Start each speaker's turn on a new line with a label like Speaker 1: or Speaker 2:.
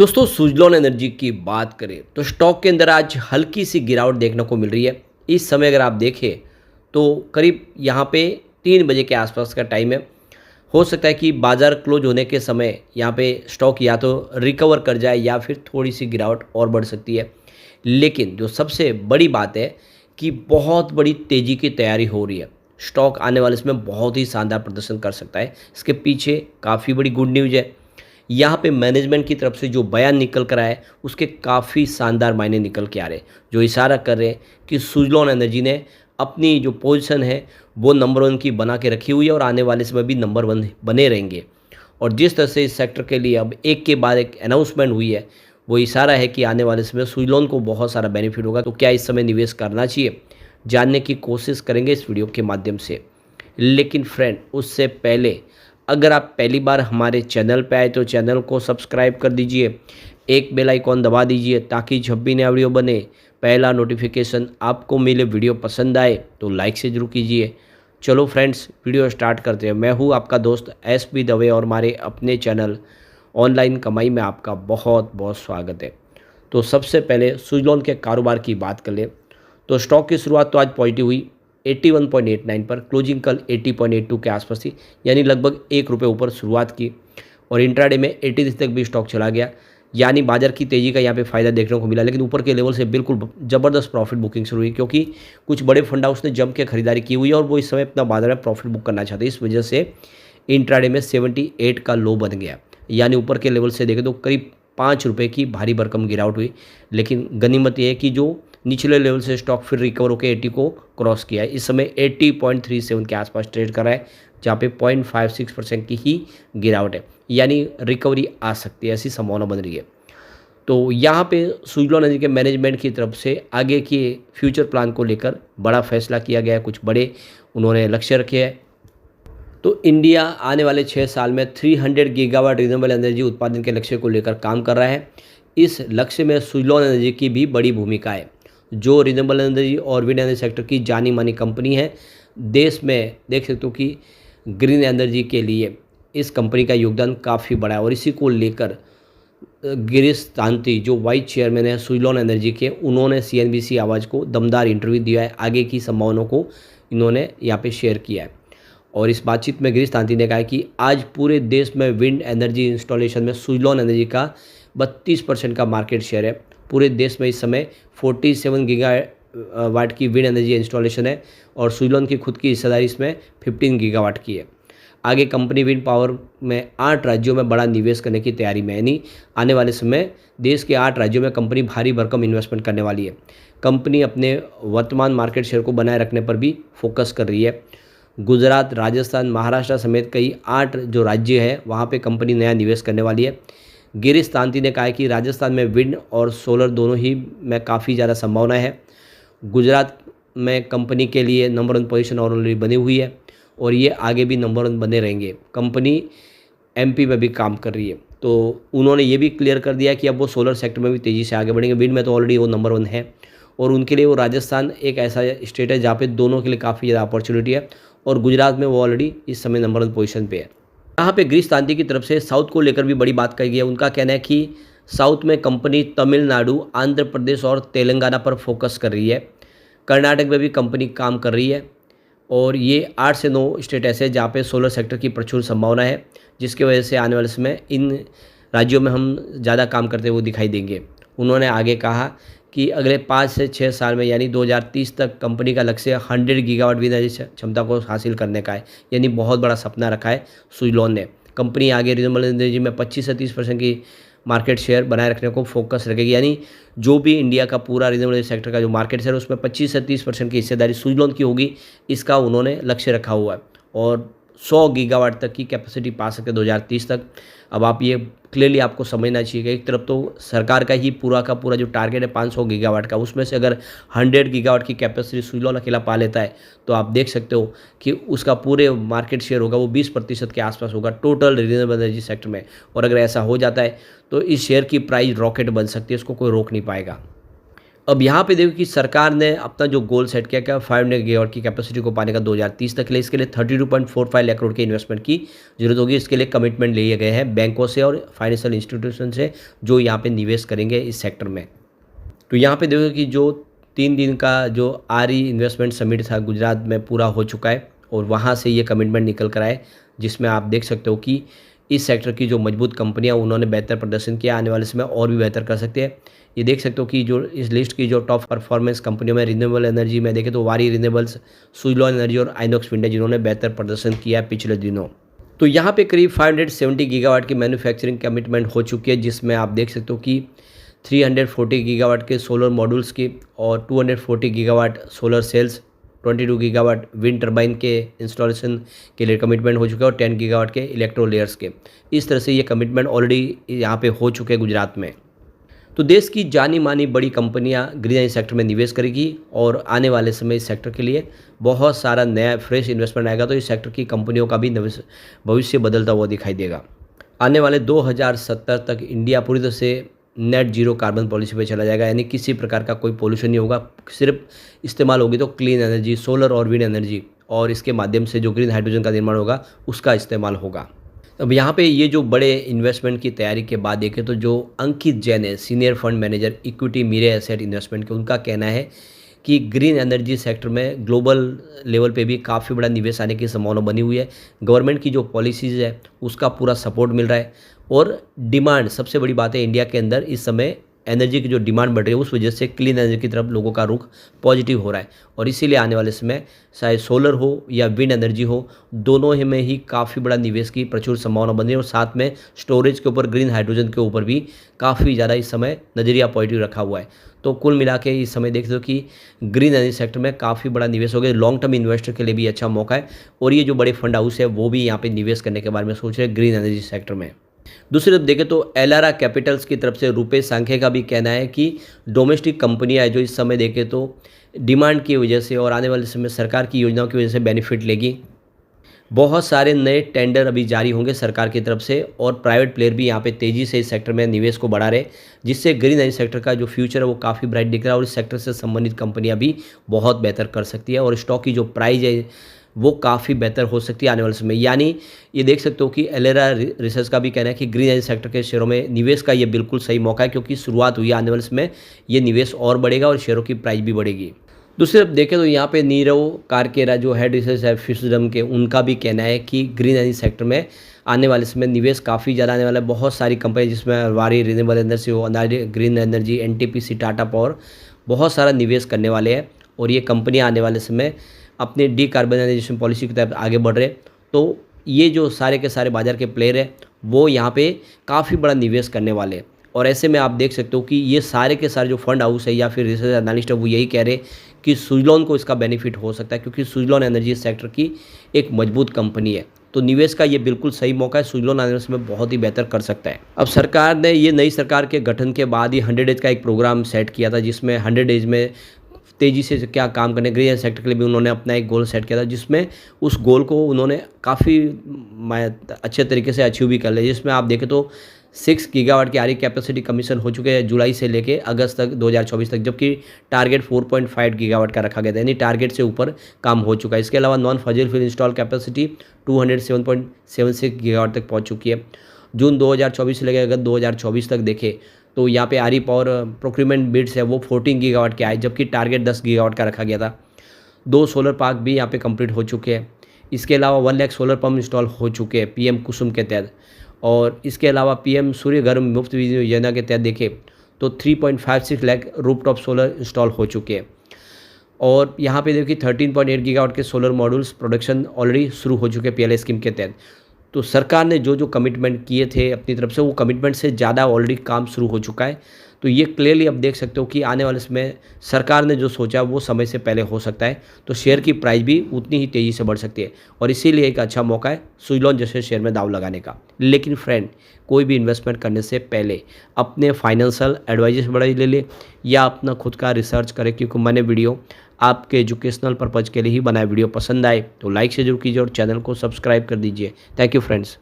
Speaker 1: दोस्तों सुजलॉन एनर्जी की बात करें तो स्टॉक के अंदर आज हल्की सी गिरावट देखने को मिल रही है। इस समय अगर आप देखें तो करीब यहाँ पे 3 बजे के आसपास का टाइम है। हो सकता है कि बाज़ार क्लोज होने के समय यहाँ पे स्टॉक या तो रिकवर कर जाए या फिर थोड़ी सी गिरावट और बढ़ सकती है। लेकिन जो सबसे बड़ी बात है कि बहुत बड़ी तेज़ी की तैयारी हो रही है। स्टॉक आने वाले समय बहुत ही शानदार प्रदर्शन कर सकता है। इसके पीछे काफ़ी बड़ी गुड न्यूज़ है। यहाँ पे मैनेजमेंट की तरफ से जो बयान निकल कर आया है उसके काफ़ी शानदार मायने निकल के आ रहे हैं, जो इशारा कर रहे हैं कि सुजलॉन एनर्जी ने अपनी जो पोजीशन है वो नंबर 1 की बना के रखी हुई है और आने वाले समय भी नंबर 1 बने रहेंगे। और जिस तरह से इस सेक्टर के लिए अब एक के बाद एक अनाउंसमेंट हुई है, वो इशारा है कि आने वाले समय सुजलॉन को बहुत सारा बेनिफिट होगा। तो क्या इस समय निवेश करना चाहिए, जानने की कोशिश करेंगे इस वीडियो के माध्यम से। लेकिन फ्रेंड, उससे पहले अगर आप पहली बार हमारे चैनल पे आए तो चैनल को सब्सक्राइब कर दीजिए, एक बेल आइकॉन दबा दीजिए ताकि जब भी नया वीडियो बने पहला नोटिफिकेशन आपको मिले। वीडियो पसंद आए तो लाइक से जरूर कीजिए। चलो फ्रेंड्स, वीडियो स्टार्ट करते हैं। मैं हूँ आपका दोस्त एस.पी. दवे और हमारे अपने चैनल ऑनलाइन कमाई में आपका बहुत बहुत स्वागत है। तो सबसे पहले सुजलॉन के कारोबार की बात कर ले तो स्टॉक की शुरुआत तो आज पॉजिटिव हुई 81.89 पर, क्लोजिंग कल 80.82 के आसपास थी, यानी लगभग ₹1 ऊपर शुरुआत की। और इंट्राडे में 83 तक भी स्टॉक चला गया, यानी बाजार की तेज़ी का यहाँ पे फ़ायदा देखने को मिला। लेकिन ऊपर के लेवल से बिल्कुल ज़बरदस्त प्रॉफिट बुकिंग शुरू हुई, क्योंकि कुछ बड़े फंड हाउस ने जम के खरीदारी की हुई है और वो इस समय अपना बाजार में प्रॉफिट बुक करना चाहते हैं। इस वजह से इंट्राडे में 78 का लो बन गया, यानी ऊपर के लेवल से देखें तो करीब ₹5 की भारी भरकम गिरावट हुई। लेकिन गनीमत यह है कि जो निचले लेवल से स्टॉक फिर रिकवर होकर 80 को क्रॉस किया है। इस समय 80.37 के आसपास ट्रेड कर रहा है, जहाँ पे 0.56% की ही गिरावट है, यानी रिकवरी आ सकती है, ऐसी संभावना बन रही है। तो यहाँ पे सुजलॉन एनर्जी के मैनेजमेंट की तरफ से आगे के फ्यूचर प्लान को लेकर बड़ा फैसला किया गया है। कुछ बड़े उन्होंने लक्ष्य रखे हैं। तो इंडिया आने वाले 6 साल में 300 गीगावाट रिन्यूएबल एनर्जी उत्पादन के लक्ष्य को लेकर काम कर रहा है। इस लक्ष्य में सुजलॉन एनर्जी की भी बड़ी भूमिका है, जो रिन्यूएबल एनर्जी और विंड एनर्जी सेक्टर की जानी मानी कंपनी है। देश में देख सकते हो कि ग्रीन एनर्जी के लिए इस कंपनी का योगदान काफ़ी बड़ा है। और इसी को लेकर गिरीश तांती, जो वाइस चेयरमैन है सुजलॉन एनर्जी के, उन्होंने CNBC आवाज़ को दमदार इंटरव्यू दिया है। आगे की संभावनाओं को इन्होंने यहाँ पे शेयर किया है। और इस बातचीत में गिरीश तांती ने कहा कि आज पूरे देश में विंड एनर्जी इंस्टॉलेशन में सुजलॉन एनर्जी का 32% का मार्केट शेयर है। पूरे देश में इस समय 47 गीगावाट की विंड एनर्जी इंस्टॉलेशन है और सुजलॉन की खुद की हिस्सेदारी इसमें 15 गीगावाट की है। आगे कंपनी विंड पावर में 8 राज्यों में बड़ा निवेश करने की तैयारी में है, यानी आने वाले समय देश के 8 राज्यों में कंपनी भारी भरकम इन्वेस्टमेंट करने वाली है। कंपनी अपने वर्तमान मार्केट शेयर को बनाए रखने पर भी फोकस कर रही है। गुजरात, राजस्थान, महाराष्ट्र समेत कई 8 जो राज्य है वहाँ पे कंपनी नया निवेश करने वाली है। गिरीश तांती ने कहा है कि राजस्थान में विंड और सोलर दोनों ही में काफ़ी ज़्यादा संभावना है। गुजरात में कंपनी के लिए नंबर 1 पोजीशन ऑलरेडी बनी हुई है और ये आगे भी नंबर 1 बने रहेंगे। कंपनी MP में भी काम कर रही है। तो उन्होंने ये भी क्लियर कर दिया कि अब वो सोलर सेक्टर में भी तेज़ी से आगे बढ़ेंगे। विंड में तो ऑलरेडी वो नंबर 1 है और उनके लिए वो राजस्थान एक ऐसा स्टेट है जहाँ पे दोनों के लिए काफ़ी ज़्यादा अपॉर्चुनिटी है। और गुजरात में वो ऑलरेडी इस समय नंबर 1 पोजीशन पे है। यहाँ पे गिरीश तांती की तरफ से साउथ को लेकर भी बड़ी बात कही गई है। उनका कहना है कि साउथ में कंपनी तमिलनाडु, आंध्र प्रदेश और तेलंगाना पर फोकस कर रही है। कर्नाटक में भी कंपनी काम कर रही है और ये 8 से 9 स्टेट ऐसे हैं जहाँ पे सोलर सेक्टर की प्रचुर संभावना है, जिसकी वजह से आने वाले समय इन राज्यों में हम ज़्यादा काम करते हुए दिखाई देंगे। उन्होंने आगे कहा कि अगले 5 से 6 साल में यानी 2030 तक कंपनी का लक्ष्य 100 गीगावाट विंड एनर्जी क्षमता को हासिल करने का है, यानी बहुत बड़ा सपना रखा है सुजलॉन ने। कंपनी आगे रिन्यूएबल एनर्जी में 25 से 30% की मार्केट शेयर बनाए रखने को फोकस रखेगी, यानी जो भी इंडिया का पूरा रिन्यूएबल एनर्जी सेक्टर का जो मार्केट शेयर है उसमें 25 से 30% की हिस्सेदारी सुजलॉन की होगी, इसका उन्होंने लक्ष्य रखा हुआ है। और 100 गीगावाट तक की कैपेसिटी पा सकते 2030 तक। अब आप ये क्लियरली आपको समझना चाहिए कि एक तरफ तो सरकार का ही पूरा का पूरा जो टारगेट है 500 गीगावाट का, उसमें से अगर 100 गीगावाट की कैपेसिटी सुजलॉन अकेला पा लेता है तो आप देख सकते हो कि उसका पूरे मार्केट शेयर होगा वो 20% के आसपास होगा टोटल रिन्यूएबल एनर्जी सेक्टर में। और अगर ऐसा हो जाता है तो इस शेयर की प्राइस रॉकेट बन सकती है, उसको कोई रोक नहीं पाएगा। अब यहाँ पे देखो कि सरकार ने अपना जो गोल सेट किया क्या 500 गीगावाट की कैपेसिटी को पाने का 2030 तक के लिए, इसके लिए 32.45 लाख करोड़ के इन्वेस्टमेंट की जरूरत होगी। इसके लिए कमिटमेंट लिए गए हैं बैंकों से और फाइनेंशियल इंस्टीट्यूशन से जो यहाँ पे निवेश करेंगे इस सेक्टर में। तो यहाँ पे देखो कि जो 3 दिन का जो आरई इन्वेस्टमेंट समिट था गुजरात में पूरा हो चुका है और वहाँ से ये कमिटमेंट निकल कर आए, जिसमें आप देख सकते हो कि इस सेक्टर की जो मजबूत कंपनियां उन्होंने बेहतर प्रदर्शन किया, आने वाले समय और भी बेहतर कर सकते हैं। ये देख सकते हो कि जो इस लिस्ट की जो टॉप परफॉर्मेंस कंपनियों में रिन्यूएबल एनर्जी में देखें तो वारी रिन्यूएबल्स, सुजलॉन एनर्जी और आइनॉक्स विंड जिन्होंने बेहतर प्रदर्शन किया है पिछले दिनों। तो यहाँ पे करीब 570 गीगावाट की मैन्युफैक्चरिंग कमिटमेंट हो चुकी है, जिसमें आप देख सकते हो कि 340 गीगावाट के सोलर मॉड्यूल्स की और 240 gigawatt solar cells, 22 gigawatt wind turbine के इंस्टॉलेशन के लिए कमिटमेंट हो चुका है और 10 गीगावाट के इलेक्ट्रो लेयर्स के। इस तरह से ये कमिटमेंट ऑलरेडी यहाँ पे हो चुके हैं गुजरात में। तो देश की जानी मानी बड़ी कंपनियां ग्रीन एनर्जी सेक्टर में निवेश करेगी और आने वाले समय इस सेक्टर के लिए बहुत सारा नया फ्रेश इन्वेस्टमेंट आएगा, तो इस सेक्टर की कंपनियों का भी भविष्य बदलता हुआ दिखाई देगा। आने वाले 2070 तक इंडिया पूरी तरह से नेट जीरो कार्बन पॉलिसी पे चला जाएगा, यानी किसी प्रकार का कोई पोल्यूशन नहीं होगा, सिर्फ इस्तेमाल होगी तो क्लीन एनर्जी, सोलर और विंड एनर्जी, और इसके माध्यम से जो ग्रीन हाइड्रोजन का निर्माण होगा उसका इस्तेमाल होगा। अब यहाँ पे ये जो बड़े इन्वेस्टमेंट की तैयारी के बाद देखें तो जो अंकित जैन है, senior fund manager equity Mirae Asset investment के, उनका कहना है कि ग्रीन एनर्जी सेक्टर में ग्लोबल लेवल पे भी काफ़ी बड़ा निवेश आने की संभावना बनी हुई है। गवर्नमेंट की जो पॉलिसीज़ है उसका पूरा सपोर्ट मिल रहा है और डिमांड, सबसे बड़ी बात है इंडिया के अंदर इस समय एनर्जी की जो डिमांड बढ़ रही है उस वजह से क्लीन एनर्जी की तरफ लोगों का रुख पॉजिटिव हो रहा है और इसीलिए आने वाले समय चाहे सोलर हो या विंड एनर्जी हो, दोनों ही में ही काफ़ी बड़ा निवेश की प्रचुर संभावना बन रही है और साथ में स्टोरेज के ऊपर, ग्रीन हाइड्रोजन के ऊपर भी काफ़ी ज़्यादा इस समय नज़रिया पॉजिटिव रखा हुआ है। तो कुल मिला के इस समय देखते हो कि ग्रीन एनर्जी सेक्टर में काफ़ी बड़ा निवेश हो गया, लॉन्ग टर्म इन्वेस्टर के लिए भी अच्छा मौका है और ये जो बड़े फंड हाउस है वो भी यहाँ पे निवेश करने के बारे में सोच रहे हैं ग्रीन एनर्जी सेक्टर में। दूसरी तरफ देखें तो एलारा कैपिटल्स की तरफ से रुपेश सांखे का भी कहना है कि डोमेस्टिक कंपनियां जो इस समय देखें तो डिमांड की वजह से और आने वाले समय सरकार की योजनाओं की वजह से बेनिफिट लेगी। बहुत सारे नए टेंडर अभी जारी होंगे सरकार की तरफ से और प्राइवेट प्लेयर भी यहाँ पे तेज़ी से इस सेक्टर में निवेश को बढ़ा रहे, जिससे ग्रीन एनर्जी सेक्टर का जो फ्यूचर है वो काफ़ी ब्राइट दिख रहा है और इस सेक्टर से संबंधित कंपनियाँ भी बहुत बेहतर कर सकती है और स्टॉक की जो प्राइस है वो काफ़ी बेहतर हो सकती है आने वाले समय। यानी ये देख सकते हो कि एलेरा रिसर्च का भी कहना है कि ग्रीन एनर्जी सेक्टर के शेयरों में निवेश का ये बिल्कुल सही मौका है, क्योंकि शुरुआत हुई है, आने वाले समय ये निवेश और बढ़ेगा और शेयरों की प्राइस भी बढ़ेगी। दूसरी तरफ देखें तो यहाँ पे नीरव कारकेरा जो हेड रिसर्च है फिशडम के, उनका भी कहना है कि ग्रीन एनर्जी सेक्टर में आने वाले समय निवेश काफ़ी ज़्यादा आने वाला है। बहुत सारी कंपनी जिसमें वारी रिन्यूएबल एनर्जी हो, Adani green energy, NTPC, Tata power, बहुत सारा निवेश करने वाले हैं और ये कंपनियाँ आने वाले समय अपने डीकार्बनाइजेशन पॉलिसी की तरफ आगे बढ़ रहे। तो ये जो सारे के सारे बाजार के प्लेयर हैं वो यहाँ पे काफ़ी बड़ा निवेश करने वाले हैं और ऐसे में आप देख सकते हो कि ये सारे के सारे जो फंड हाउस है या फिर रिसर्च एनालिस्ट है वो यही कह रहे कि सुजलॉन को इसका बेनिफिट हो सकता है, क्योंकि सुजलॉन एनर्जी सेक्टर की एक मजबूत कंपनी है। तो निवेश का ये बिल्कुल सही मौका है, सुजलॉन आने में बहुत ही बेहतर कर सकता है। अब सरकार ने ये नई सरकार के गठन के बाद ही 100 डेज का एक प्रोग्राम सेट किया था, जिसमें 100 डेज में तेज़ी से क्या काम करने, ग्रीन एनर्जी सेक्टर के लिए भी उन्होंने अपना एक गोल सेट किया था, जिसमें उस गोल को उन्होंने काफ़ी अच्छे तरीके से अचीव भी कर लिया। जिसमें आप देखें तो 6 गीगावाट की आरई कैपेसिटी कमीशन हो चुके हैं जुलाई से लेके अगस्त तक 2024 तक, जबकि टारगेट 4.5 गीगावाट का रखा गया था, यानी टारगेट से ऊपर काम हो चुका है। इसके अलावा non fossil fuel install capacity 207.76 gigawatt तक पहुँच चुकी है। जून 2024 से लेकर अगस्त 2024 तक देखें तो यहाँ पे आरई पावर प्रोक्यूरमेंट बिड्स है वो 14 गीगावाट के आए, जबकि टारगेट 10 गीगावाट का रखा गया था। 2 सोलर पार्क भी यहाँ पे कंप्लीट हो चुके हैं। इसके अलावा 1 लाख सोलर पंप इंस्टॉल हो चुके हैं पीएम कुसुम के तहत, और इसके अलावा पीएम सूर्य घर मुफ्त बिजली योजना के तहत देखें तो 3.56 लाख रूफटॉप सोलर इंस्टॉल हो चुके हैं। और यहाँ पे देखिए 13.8 गीगावाट के सोलर मॉड्यूल्स प्रोडक्शन ऑलरेडी शुरू हो चुके हैं पीएलआई स्कीम के तहत। तो सरकार ने जो जो कमिटमेंट किए थे अपनी तरफ से वो कमिटमेंट से ज़्यादा ऑलरेडी काम शुरू हो चुका है। तो ये क्लियरली अब देख सकते हो कि आने वाले समय सरकार ने जो सोचा वो समय से पहले हो सकता है, तो शेयर की प्राइस भी उतनी ही तेज़ी से बढ़ सकती है और इसीलिए एक अच्छा मौका है सुजलॉन जैसे शेयर में दाव लगाने का। लेकिन फ्रेंड, कोई भी इन्वेस्टमेंट करने से पहले अपने फाइनेंशियल एडवाइजर से बड़ा ले ले या अपना खुद का रिसर्च करें, क्योंकि मैंने वीडियो आपके एजुकेशनल पर्पज़ के लिए ही बनाया। वीडियो पसंद आए तो लाइक से जरूर कीजिए और चैनल को सब्सक्राइब कर दीजिए। Thank you friends.